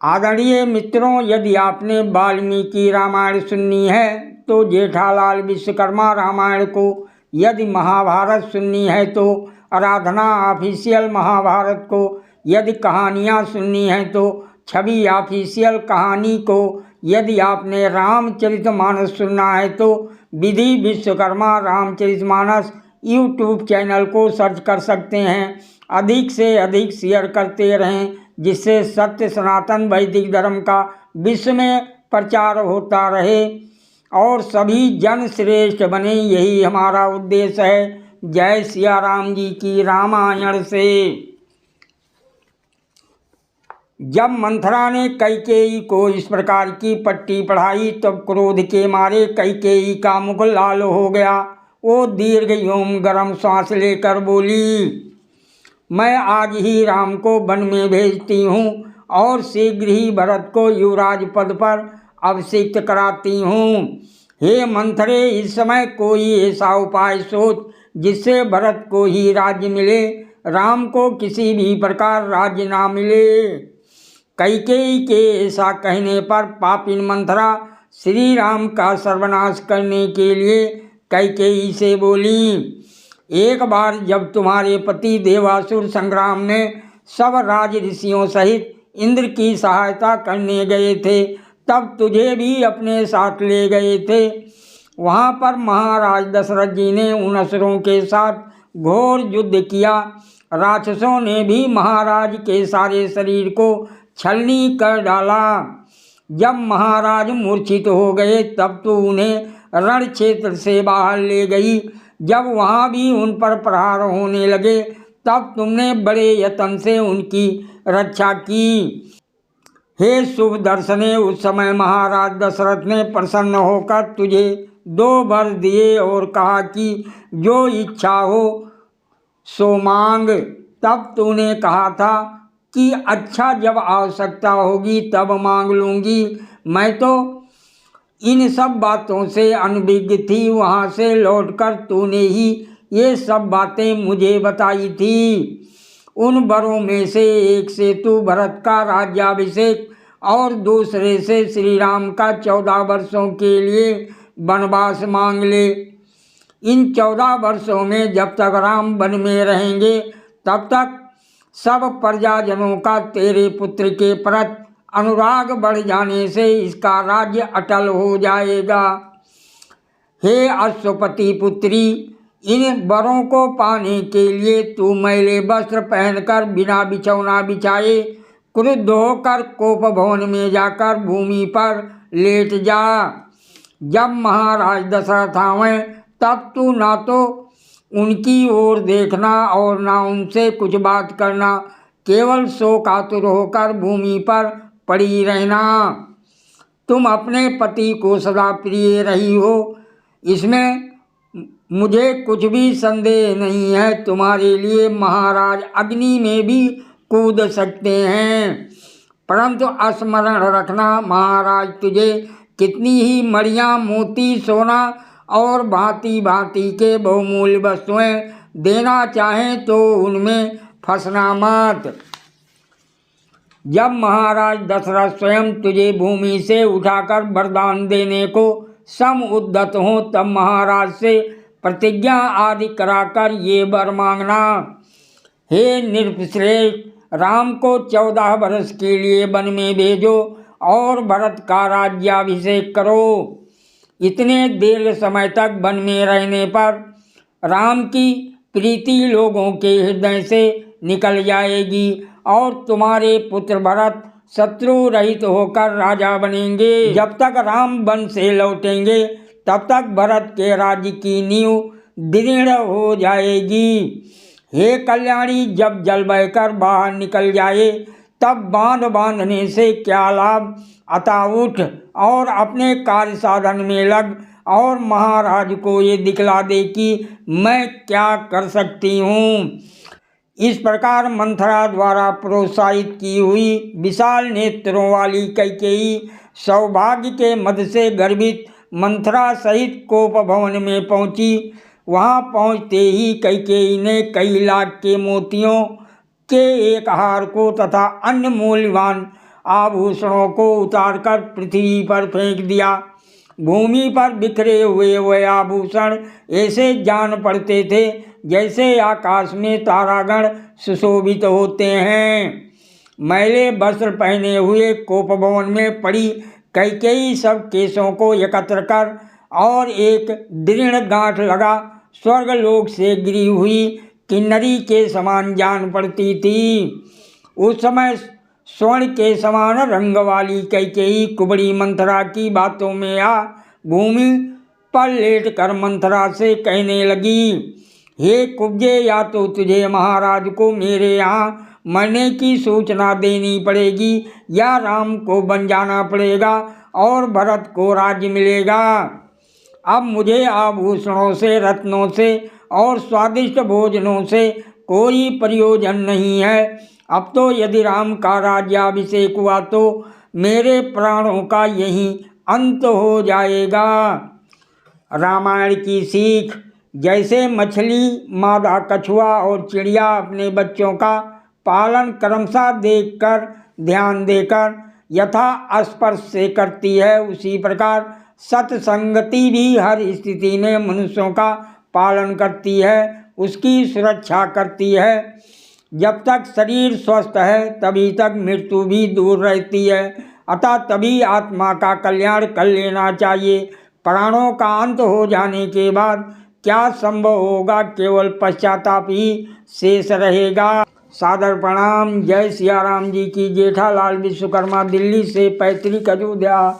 आदरणीय मित्रों, यदि आपने वाल्मीकि रामायण सुननी है तो जेठालाल विश्वकर्मा रामायण को, यदि महाभारत सुननी है तो आराधना ऑफिशियल महाभारत को, यदि कहानियाँ सुननी हैं तो छवि ऑफिशियल कहानी को, यदि आपने रामचरितमानस सुनना है तो विधि विश्वकर्मा रामचरितमानस यूट्यूब चैनल को सर्च कर सकते हैं। अधिक से अधिक शेयर करते रहें, जिससे सत्य सनातन वैदिक धर्म का विश्व में प्रचार होता रहे और सभी जन श्रेष्ठ बने, यही हमारा उद्देश्य है। जय सिया राम जी की रामायण से। जब मंथरा ने कैकेयी को इस प्रकार की पट्टी पढ़ाई तब क्रोध के मारे कैकेयी का मुख लाल हो गया। वो दीर्घ एवं गर्म सांस लेकर बोली, मैं आज ही राम को वन में भेजती हूँ और शीघ्र ही भरत को युवराज पद पर अभिषिक्त कराती हूँ। हे मंथरे, इस समय कोई ऐसा उपाय सोच जिससे भरत को ही राज्य मिले, राम को किसी भी प्रकार राज्य ना मिले। कैकेयी के ऐसा कहने पर पापिन मंथरा श्री राम का सर्वनाश करने के लिए कैकेयी से बोली, एक बार जब तुम्हारे पति देवासुर संग्राम में सब राज ऋषियों सहित इंद्र की सहायता करने गए थे, तब तुझे भी अपने साथ ले गए थे। वहाँ पर महाराज दशरथ जी ने उन असुरों के साथ घोर युद्ध किया। राक्षसों ने भी महाराज के सारे शरीर को छलनी कर डाला। जब महाराज मूर्छित हो गए तब तो उन्हें रण क्षेत्र से बाहर ले गई। जब वहाँ भी उन पर प्रहार होने लगे तब तुमने बड़े यत्न से उनकी रक्षा की। हे शुभ दर्शने, उस समय महाराज दशरथ ने प्रसन्न होकर तुझे 2 वर दिए और कहा कि जो इच्छा हो सो मांग। तब तूने कहा था कि अच्छा, जब आवश्यकता होगी तब मांग लूँगी। मैं तो इन सब बातों से अनभिज्ञ थी। वहाँ से लौटकर तूने ही ये सब बातें मुझे बताई थी। उन वरों में से एक से तू भरत का राज्याभिषेक और दूसरे से श्री राम का 14 वर्षों के लिए वनवास मांग ले। इन 14 वर्षों में जब तक राम वन में रहेंगे तब तक सब प्रजाजनों का तेरे पुत्र के प्रति अनुराग बढ़ जाने से इसका राज्य अटल हो जाएगा। हे अश्वपति पुत्री, इन वरों को पाने के लिए तू मैले वस्त्र पहनकर बिना बिछौना बिछाए क्रुद्ध होकर कोप भवन में जाकर भूमि पर लेट जा। जब महाराज दशरथ आवें तब तू ना तो उनकी ओर देखना और ना उनसे कुछ बात करना, केवल शोकातुर होकर भूमि पर पड़ी रहना। तुम अपने पति को सदा प्रिय रही हो, इसमें मुझे कुछ भी संदेह नहीं है। तुम्हारे लिए महाराज अग्नि में भी कूद सकते हैं, परंतु स्मरण रखना, महाराज तुझे कितनी ही मणियाँ, मोती, सोना और भांति भांति के बहुमूल्य वस्तुएं देना चाहें तो उनमें फंसना मत। जब महाराज दशरथ स्वयं तुझे भूमि से उठाकर वरदान देने को सम उद्यत हो तब महाराज से प्रतिज्ञा आदि कराकर ये वर मांगना। हे नृपश्रेष्ठ, राम को 14 वर्ष के लिए वन में भेजो और भरत का राज्याभिषेक करो। इतने दीर्घ समय तक वन में रहने पर राम की प्रीति लोगों के हृदय से निकल जाएगी और तुम्हारे पुत्र भरत शत्रु रहित होकर राजा बनेंगे। जब तक राम वन से लौटेंगे तब तक भरत के राज्य की नींव दृढ़ हो जाएगी। हे कल्याणी, जब जल बहकर बाहर निकल जाए तब बांध बांधने से क्या लाभ, अतः उठ और अपने कार्य साधन में लग और महाराज को ये दिखला दे कि मैं क्या कर सकती हूँ। इस प्रकार मंथरा द्वारा प्रोत्साहित की हुई विशाल नेत्रों वाली कैकेयी सौभाग्य के मद से गर्वित मंथरा सहित कोप भवन में पहुंची। वहां पहुंचते ही कैकेयी ने कई लाख के मोतियों के एक हार को तथा अन्य मूल्यवान आभूषणों को उतारकर पृथ्वी पर फेंक दिया। भूमि पर बिखरे हुए वह आभूषण ऐसे जान पड़ते थे जैसे आकाश में तारागण सुशोभित होते हैं। मैले वस्त्र पहने हुए कोप भवन में पड़ी कैकेयी सब केशों को एकत्र कर और एक दृढ़ गांठ लगा स्वर्गलोक से गिरी हुई किन्नरी के समान जान पड़ती थी। उस समय स्वर्ण के समान रंग वाली कैकेयी कुबड़ी मंथरा की बातों में आ भूमि पर लेट कर मंथरा से कहने लगी, हे कुब्जे, या तो तुझे महाराज को मेरे यहाँ मरने की सूचना देनी पड़ेगी या राम को बन जाना पड़ेगा और भरत को राज्य मिलेगा। अब मुझे आभूषणों से, रत्नों से और स्वादिष्ट भोजनों से कोई प्रयोजन नहीं है। अब तो यदि राम का राज्याभिषेक हुआ तो मेरे प्राणों का यहीं अंत हो जाएगा। रामायण की सीख। जैसे मछली, मादा कछुआ और चिड़िया अपने बच्चों का पालन क्रमशः देखकर, ध्यान देकर यथा स्पर्श से करती है, उसी प्रकार सत्संगति भी हर स्थिति में मनुष्यों का पालन करती है, उसकी सुरक्षा करती है। जब तक शरीर स्वस्थ है तभी तक मृत्यु भी दूर रहती है। अतः तभी आत्मा का कल्याण कर लेना चाहिए। प्राणों का अंत हो जाने के बाद क्या संभव होगा, केवल पश्चाताप ही शेष रहेगा। सादर प्रणाम। जय सिया राम जी की। जेठालाल विश्वकर्मा, दिल्ली से पैतृक अयोध्या।